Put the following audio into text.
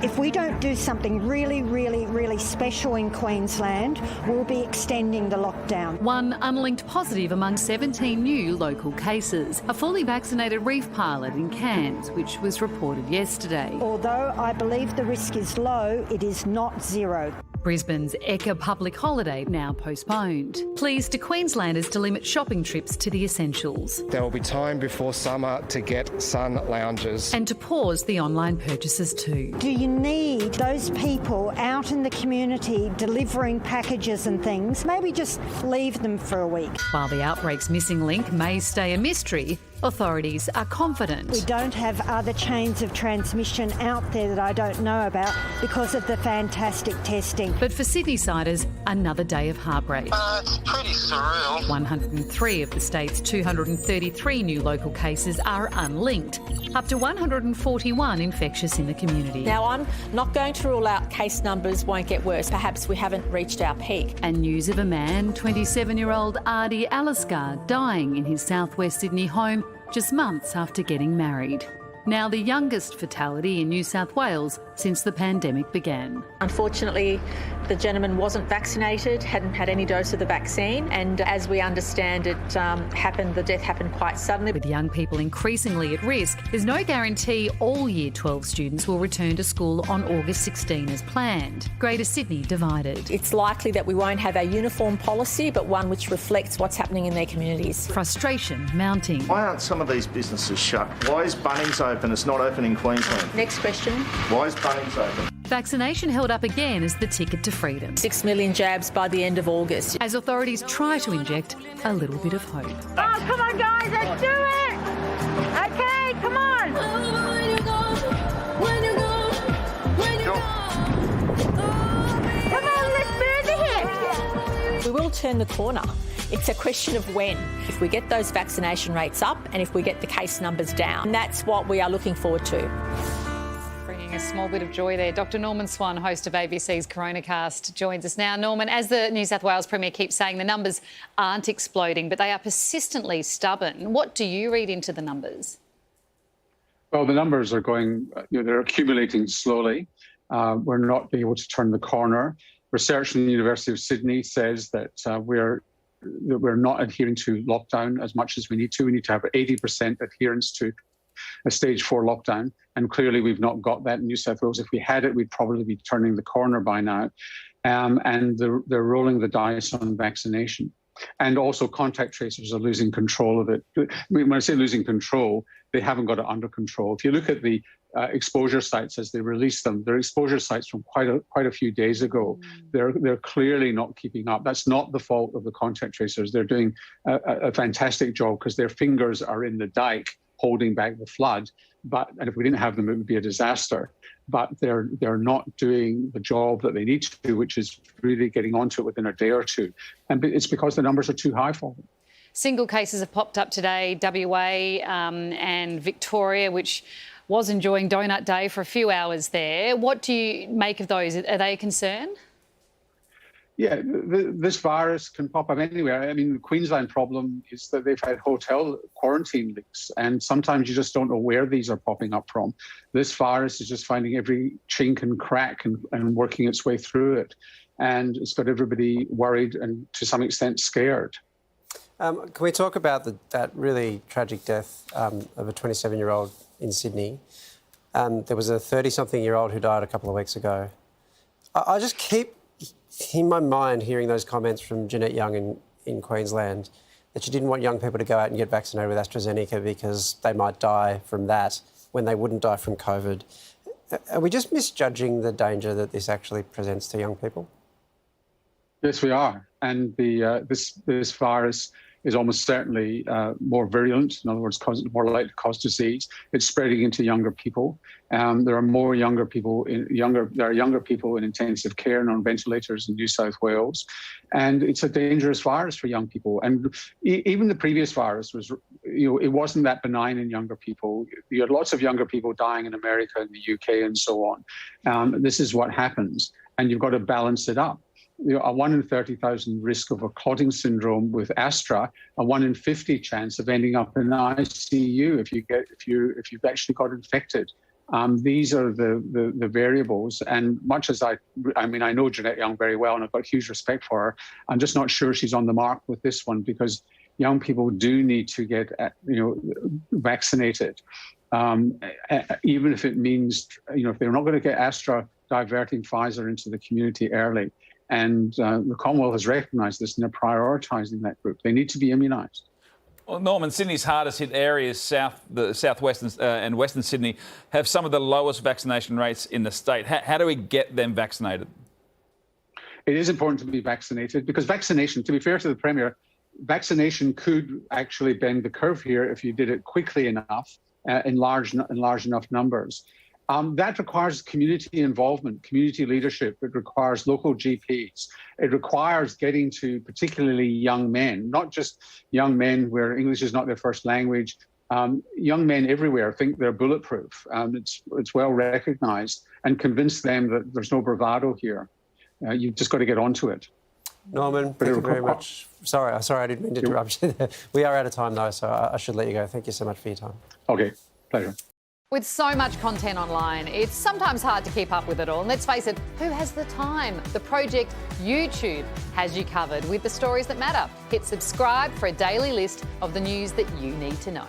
If we don't do something really, really, really special in Queensland, we'll be extending the lockdown. One unlinked positive among 17 new local cases. A fully vaccinated reef pilot in Cairns, which was reported yesterday. Although I believe the risk is low, it is not zero. Brisbane's Ekka public holiday now postponed. Pleas to Queenslanders to limit shopping trips to the essentials. There will be time before summer to get sun lounges. And to pause the online purchases too. Do you need those people out in the community delivering packages and things? Maybe just leave them for a week. While the outbreak's missing link may stay a mystery, authorities are confident. We don't have other chains of transmission out there that I don't know about because of the fantastic testing. But for Sydney-siders, another day of heartbreak. It's pretty surreal. 103 of the state's 233 new local cases are unlinked, up to 141 infectious in the community. Now, I'm not going to rule out case numbers won't get worse. Perhaps we haven't reached our peak. And news of a man, 27-year-old Ardi Alaskar, dying in his southwest Sydney home just months after getting married. Now the youngest fatality in New South Wales since the pandemic began. Unfortunately, the gentleman wasn't vaccinated, hadn't had any dose of the vaccine, and as we understand it, the death happened quite suddenly. With young people increasingly at risk, there's no guarantee all Year 12 students will return to school on August 16 as planned. Greater Sydney divided. It's likely that we won't have a uniform policy, but one which reflects what's happening in their communities. Frustration mounting. Why aren't some of these businesses shut? Why is Bunnings open? It's not open in Queensland. Next question. Why is Bunnings open? Vaccination held up again as the ticket to freedom. 6 million jabs by the end of August. As authorities try to inject a little bit of hope. Oh, come on, guys, let's do it! Okay, come on! Come on, let's move ahead! We will turn the corner. It's a question of when. If we get those vaccination rates up and if we get the case numbers down, and that's what we are looking forward to. Bringing a small bit of joy there. Dr Norman Swan, host of ABC's Coronacast, joins us now. Norman, as the New South Wales Premier keeps saying, the numbers aren't exploding, but they are persistently stubborn. What do you read into the numbers? Well, the numbers are going, they're accumulating slowly. We're not being able to turn the corner. Research from the University of Sydney says that we're not adhering to lockdown as much as we need to. We need to have 80% adherence to a stage 4 lockdown. And clearly we've not got that in New South Wales. If we had it, we'd probably be turning the corner by now. And they're rolling the dice on vaccination. And also contact tracers are losing control of it. When I say losing control, they haven't got it under control. If you look at the exposure sites as they release them, they're exposure sites from quite a few days ago. They're clearly not keeping up. That's not the fault of the contact tracers. They're doing a fantastic job because their fingers are in the dike holding back the flood. And if we didn't have them, it would be a disaster. But they're not doing the job that they need to do, which is really getting onto it within a day or two. And it's because the numbers are too high for them. Single cases have popped up today, WA and Victoria, which was enjoying Donut Day for a few hours there. What do you make of those? Are they a concern? Yeah, this virus can pop up anywhere. I mean, the Queensland problem is that they've had hotel quarantine leaks, and sometimes you just don't know where these are popping up from. This virus is just finding every chink and crack and working its way through it. And it's got everybody worried and to some extent scared. Can we talk about that really tragic death of a 27-year-old in Sydney? There was a 30-something-year-old who died a couple of weeks ago. I just keep in my mind hearing those comments from Jeanette Young in Queensland that she didn't want young people to go out and get vaccinated with AstraZeneca because they might die from that when they wouldn't die from COVID. Are we just misjudging the danger that this actually presents to young people? Yes, we are. And this virus is almost certainly more virulent. In other words, more likely to cause disease. It's spreading into younger people. There are younger people in intensive care and on ventilators in New South Wales, and it's a dangerous virus for young people. And even the previous virus was, it wasn't that benign in younger people. You had lots of younger people dying in America and the UK and so on. This is what happens, and you've got to balance it up. A 1 in 30,000 risk of a clotting syndrome with Astra, a 1 in 50 chance of ending up in ICU if you've actually got infected. These are the variables. And much as I know Jeanette Young very well, and I've got huge respect for her, I'm just not sure she's on the mark with this one, because young people do need to get, vaccinated, even if it means, if they're not going to get Astra, diverting Pfizer into the community early. And the Commonwealth has recognised this, and they're prioritising that group. They need to be immunised. Well, Norman, Sydney's hardest hit areas, the southwestern and western Sydney, have some of the lowest vaccination rates in the state. How do we get them vaccinated? It is important to be vaccinated, because vaccination, to be fair to the Premier, vaccination could actually bend the curve here if you did it quickly enough, in large enough numbers. That requires community involvement, community leadership. It requires local GPs. It requires getting to particularly young men, not just young men where English is not their first language. Young men everywhere think they're bulletproof. It's well recognised, and convince them that there's no bravado here. You've just got to get onto it. Norman, thank you very much. Sorry, I didn't mean to interrupt you there. We are out of time, though, so I should let you go. Thank you so much for your time. OK, pleasure. With so much content online, it's sometimes hard to keep up with it all. And let's face it, who has the time? The Project YouTube has you covered with the stories that matter. Hit subscribe for a daily list of the news that you need to know.